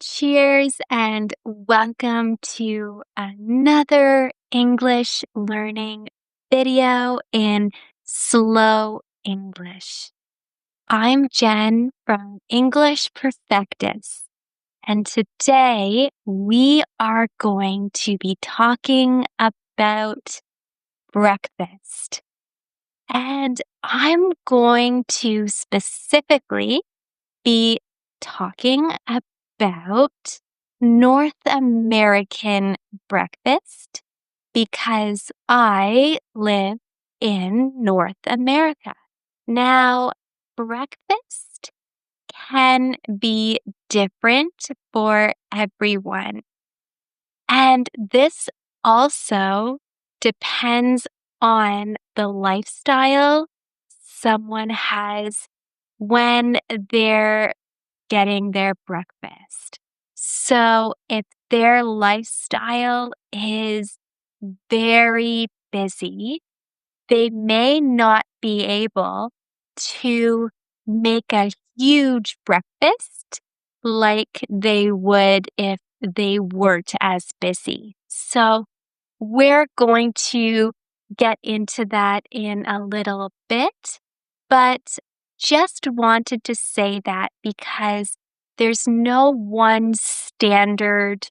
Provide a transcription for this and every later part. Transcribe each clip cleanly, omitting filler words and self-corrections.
Cheers and welcome to another English learning video in slow English. I'm Jen from English Perfectus, and today we are going to be talking about breakfast. And I'm going to specifically be talking about North American breakfast because I live in North America. Now, breakfast can be different for everyone. And this also depends on the lifestyle someone has when they're getting their breakfast. So if their lifestyle is very busy, they may not be able to make a huge breakfast like they would if they weren't as busy. So we're going to get into that in a little bit, but just wanted to say that because there's no one standard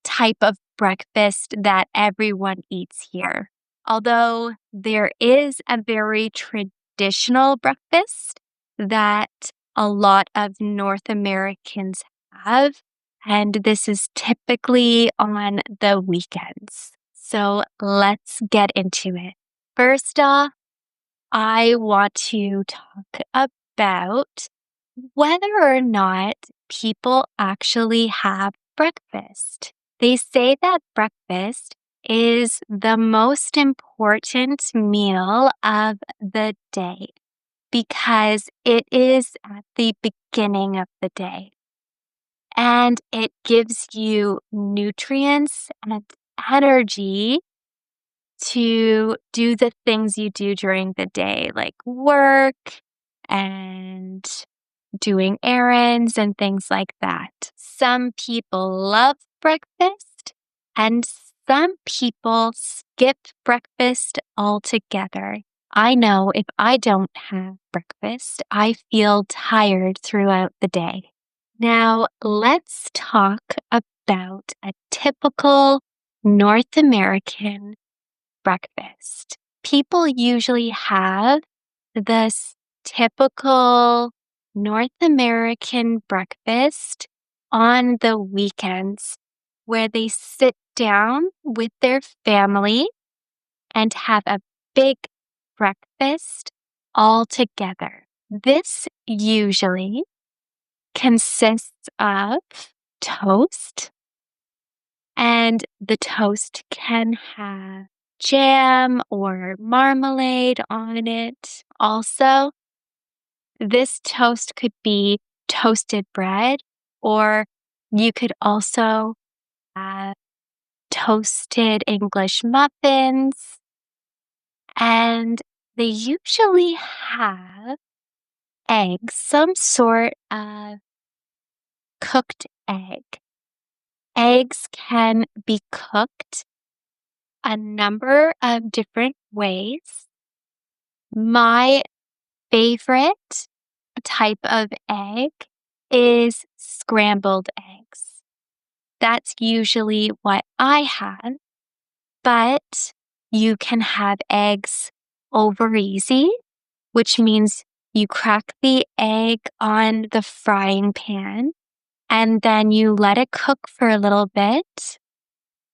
type of breakfast that everyone eats here. Although there is a very traditional breakfast that a lot of North Americans have, and this is typically on the weekends. So let's get into it. First off, I want to talk about whether or not people actually have breakfast. They say that breakfast is the most important meal of the day because it is at the beginning of the day and it gives you nutrients and energy to do the things you do during the day, like work and doing errands and things like that. Some people love breakfast and some people skip breakfast altogether. I know if I don't have breakfast, I feel tired throughout the day. Now, let's talk about a typical North American breakfast. People usually have this typical North American breakfast on the weekends where they sit down with their family and have a big breakfast all together. This usually consists of toast, and the toast can have jam or marmalade on it. Also, this toast could be toasted bread, or you could also have toasted English muffins. And they usually have eggs, some sort of cooked egg. Eggs can be cooked a number of different ways. My favorite type of egg is scrambled eggs. That's usually what I have, but you can have eggs over easy, which means you crack the egg on the frying pan and then you let it cook for a little bit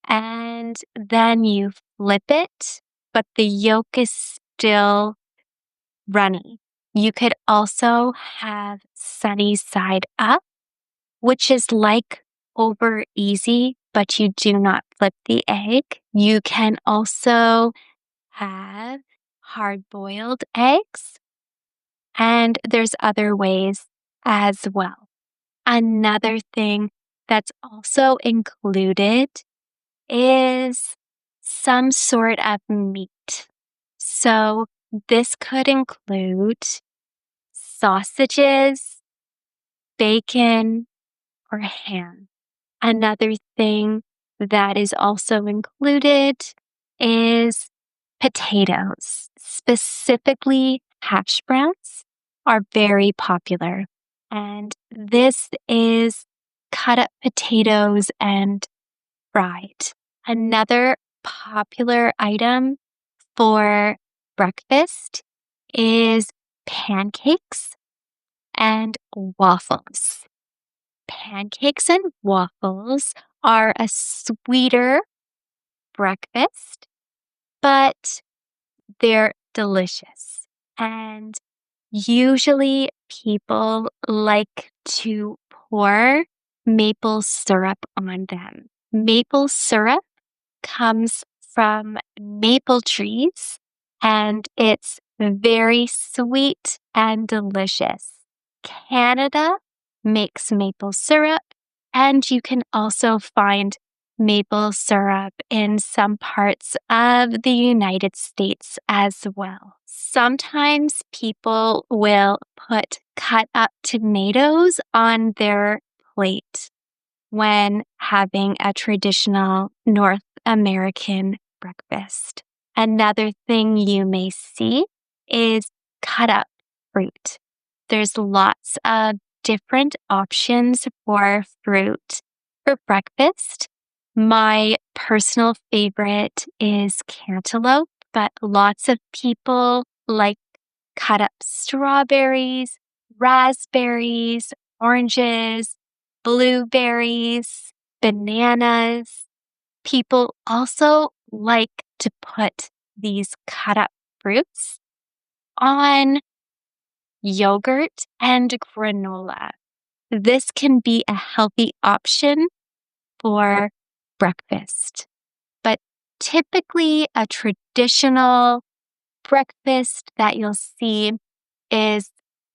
and then you flip it, but the yolk is still runny. You could also have sunny side up, which is like over easy, but you do not flip the egg. You can also have hard boiled eggs, and there's other ways as well. Another thing that's also included is some sort of meat. So this could include sausages, bacon, or ham. Another thing that is also included is potatoes, specifically hash browns, are very popular. And this is cut up potatoes and fried. Another popular item for breakfast is pancakes and waffles. Pancakes and waffles are a sweeter breakfast, but they're delicious. And usually people like to pour maple syrup on them. Maple syrup comes from maple trees and it's very sweet and delicious. Canada makes maple syrup, and you can also find maple syrup in some parts of the United States as well. Sometimes people will put cut up tomatoes on their plate when having a traditional North American breakfast. Another thing you may see is cut up fruit. There's lots of different options for fruit for breakfast. My personal favorite is cantaloupe, but lots of people like cut up strawberries, raspberries, oranges, blueberries, bananas. People also like to put these cut up fruits on yogurt and granola. This can be a healthy option for breakfast, but typically a traditional breakfast that you'll see is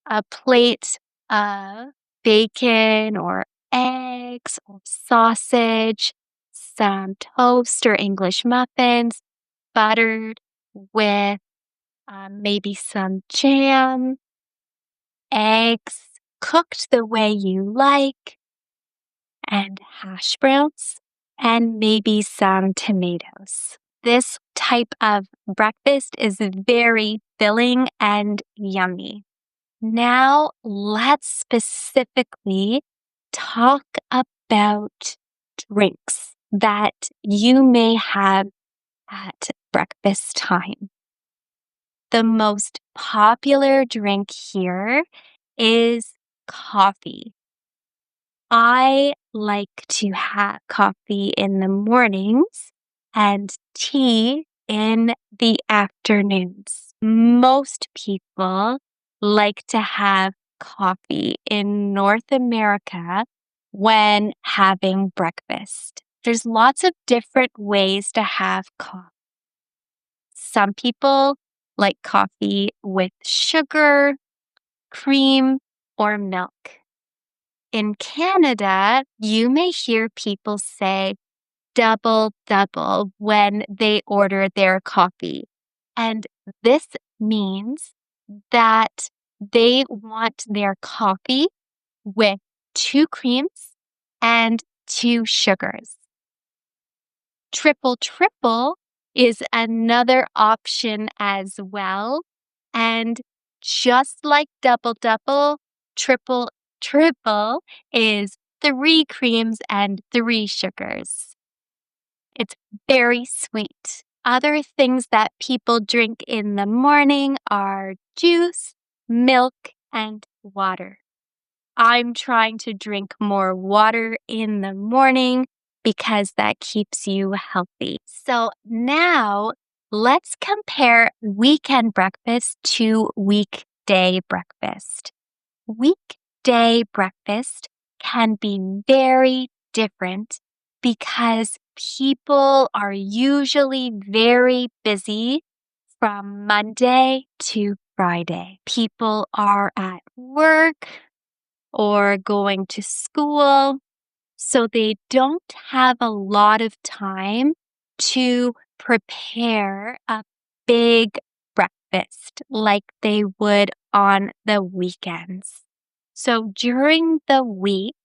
a plate of bacon or eggs or sausage, some toast or English muffins, buttered with maybe some jam, eggs cooked the way you like, and hash browns, and maybe some tomatoes. This type of breakfast is very filling and yummy. Now, let's specifically talk about drinks that you may have at breakfast time. The most popular drink here is coffee. I like to have coffee in the mornings and tea in the afternoons. Most people like to have coffee in North America when having breakfast. There's lots of different ways to have coffee. Some people like coffee with sugar, cream, or milk. In Canada, you may hear people say double double when they order their coffee. And this means that they want their coffee with 2 creams and 2 sugars. Triple triple is another option as well. And just like double double, triple triple is 3 creams and 3 sugars. It's very sweet. Other things that people drink in the morning are juice, milk, and water. I'm trying to drink more water in the morning because that keeps you healthy. So now let's compare weekend breakfast to weekday breakfast. Weekday breakfast can be very different because people are usually very busy from Monday to Friday. People are at work or going to school, so they don't have a lot of time to prepare a big breakfast like they would on the weekends. So during the week,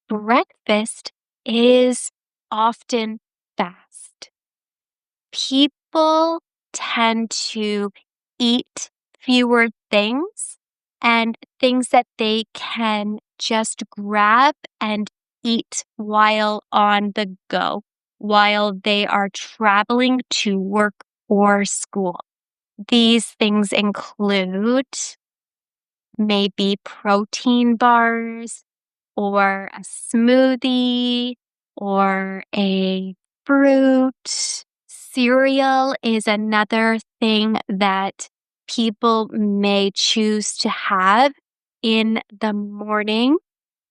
Breakfast is often fast. People tend to eat fewer things and things that they can just grab and eat while on the go, while they are traveling to work or school. These things include maybe protein bars or a smoothie or a fruit. Cereal is another thing that people may choose to have in the morning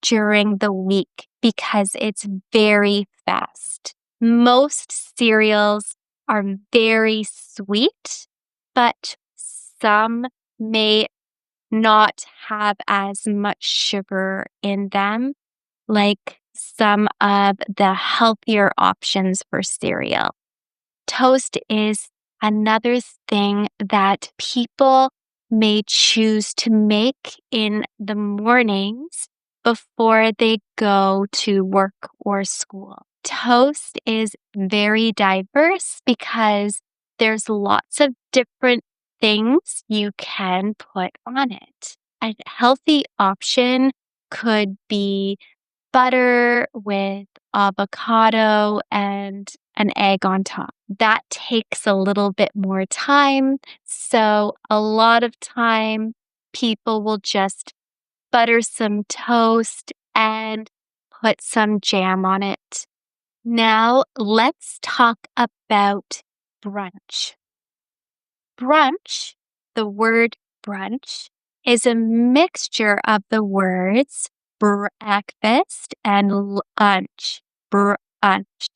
during the week because it's very fast. Most cereals are very sweet, but some may not have as much sugar in them, like some of the healthier options for cereal. Toast is another thing that people may choose to make in the mornings before they go to work or school. Toast is very diverse because there's lots of different things you can put on it. A healthy option could be butter with avocado and an egg on top. That takes a little bit more time. So, a lot of time, people will just butter some toast and put some jam on it. Now, let's talk about brunch. Brunch, the word brunch, is a mixture of the words breakfast and lunch. Brunch.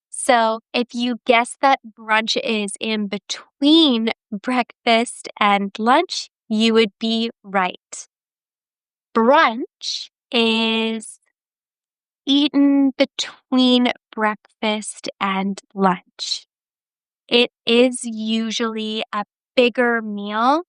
So if you guess that brunch is in between breakfast and lunch, you would be right. Brunch is eaten between breakfast and lunch. It is usually a bigger meal,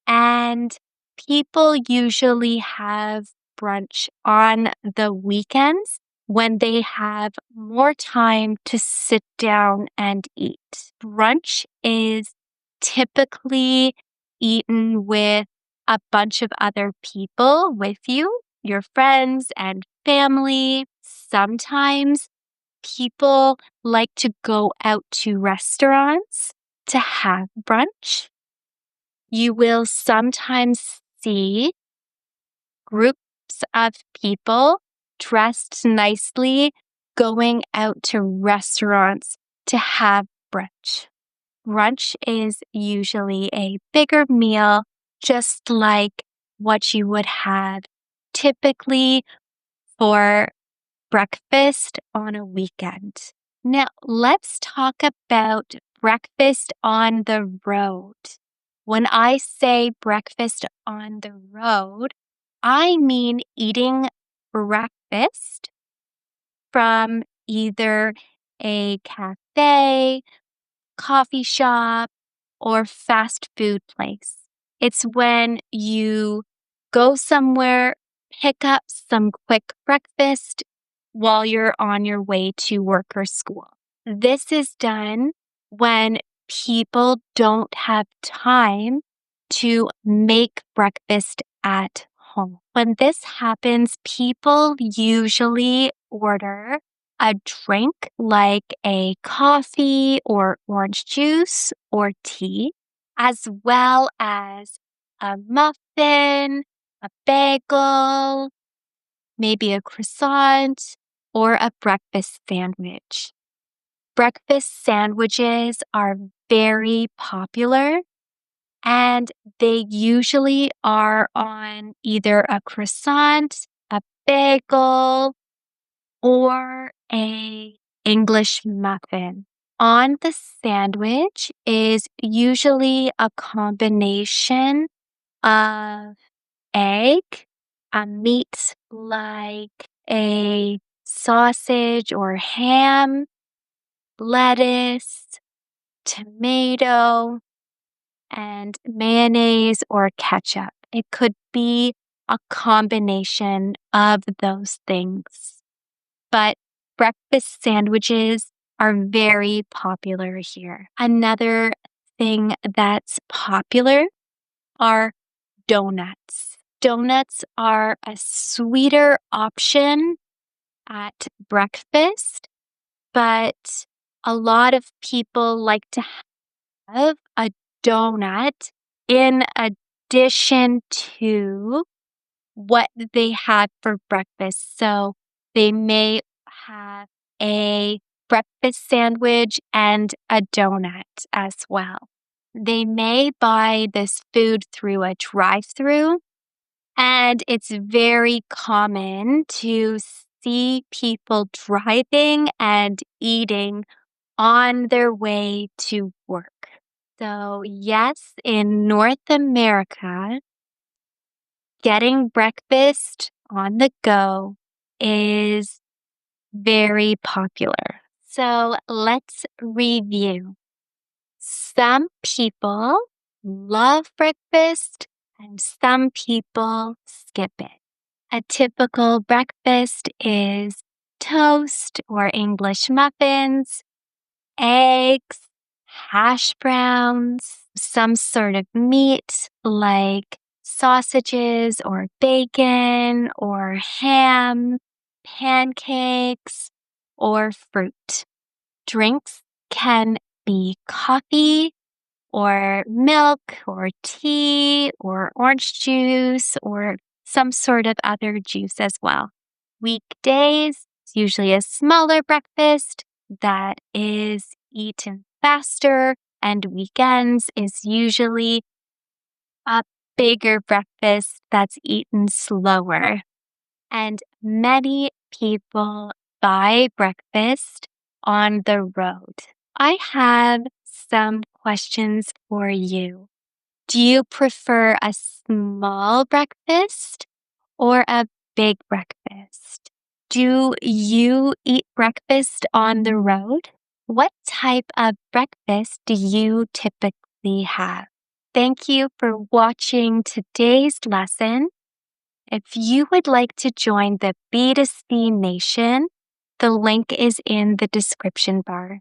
and people usually have brunch on the weekends when they have more time to sit down and eat. Brunch is typically eaten with a bunch of other people with you, your friends and family. Sometimes people like to go out to restaurants to have brunch. You will sometimes see groups of people dressed nicely going out to restaurants to have brunch. Brunch is usually a bigger meal, just like what you would have typically for breakfast on a weekend. Now, let's talk about breakfast on the road. When I say breakfast on the road, I mean eating breakfast from either a cafe, coffee shop, or fast food place. It's when you go somewhere, pick up some quick breakfast while you're on your way to work or school. This is done when people don't have time to make breakfast at home. When this happens, people usually order a drink like a coffee or orange juice or tea, as well as a muffin, a bagel, maybe a croissant, or a breakfast sandwich. Breakfast sandwiches are very popular and they usually are on either a croissant, a bagel, or a English muffin. On the sandwich is usually a combination of egg, a meat like a sausage or ham, lettuce, tomato, and mayonnaise or ketchup. It could be a combination of those things. But breakfast sandwiches are very popular here. Another thing that's popular are donuts. Donuts are a sweeter option at breakfast, but a lot of people like to have a donut in addition to what they had for breakfast. So they may have a breakfast sandwich and a donut as well. They may buy this food through a drive-through, and it's very common to see people driving and eating on their way to work. So, yes, in North America, getting breakfast on the go is very popular. So, let's review. Some people love breakfast and some people skip it. A typical breakfast is toast or English muffins, eggs, hash browns, some sort of meat like sausages or bacon or ham, pancakes, or fruit. Drinks can be coffee or milk or tea or orange juice or some sort of other juice as well. Weekdays, it's usually a smaller breakfast that is eaten faster, and weekends is usually a bigger breakfast that's eaten slower. And many people buy breakfast on the road. I have some questions for you. Do you prefer a small breakfast or a big breakfast? Do you eat breakfast on the road? What type of breakfast do you typically have? Thank you for watching today's lesson. If you would like to join the B2C Nation, the link is in the description bar.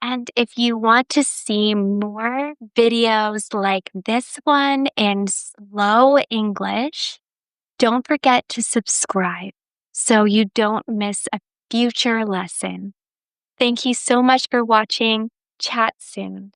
And if you want to see more videos like this one in slow English, don't forget to subscribe so you don't miss a future lesson. Thank you so much for watching. Chat soon.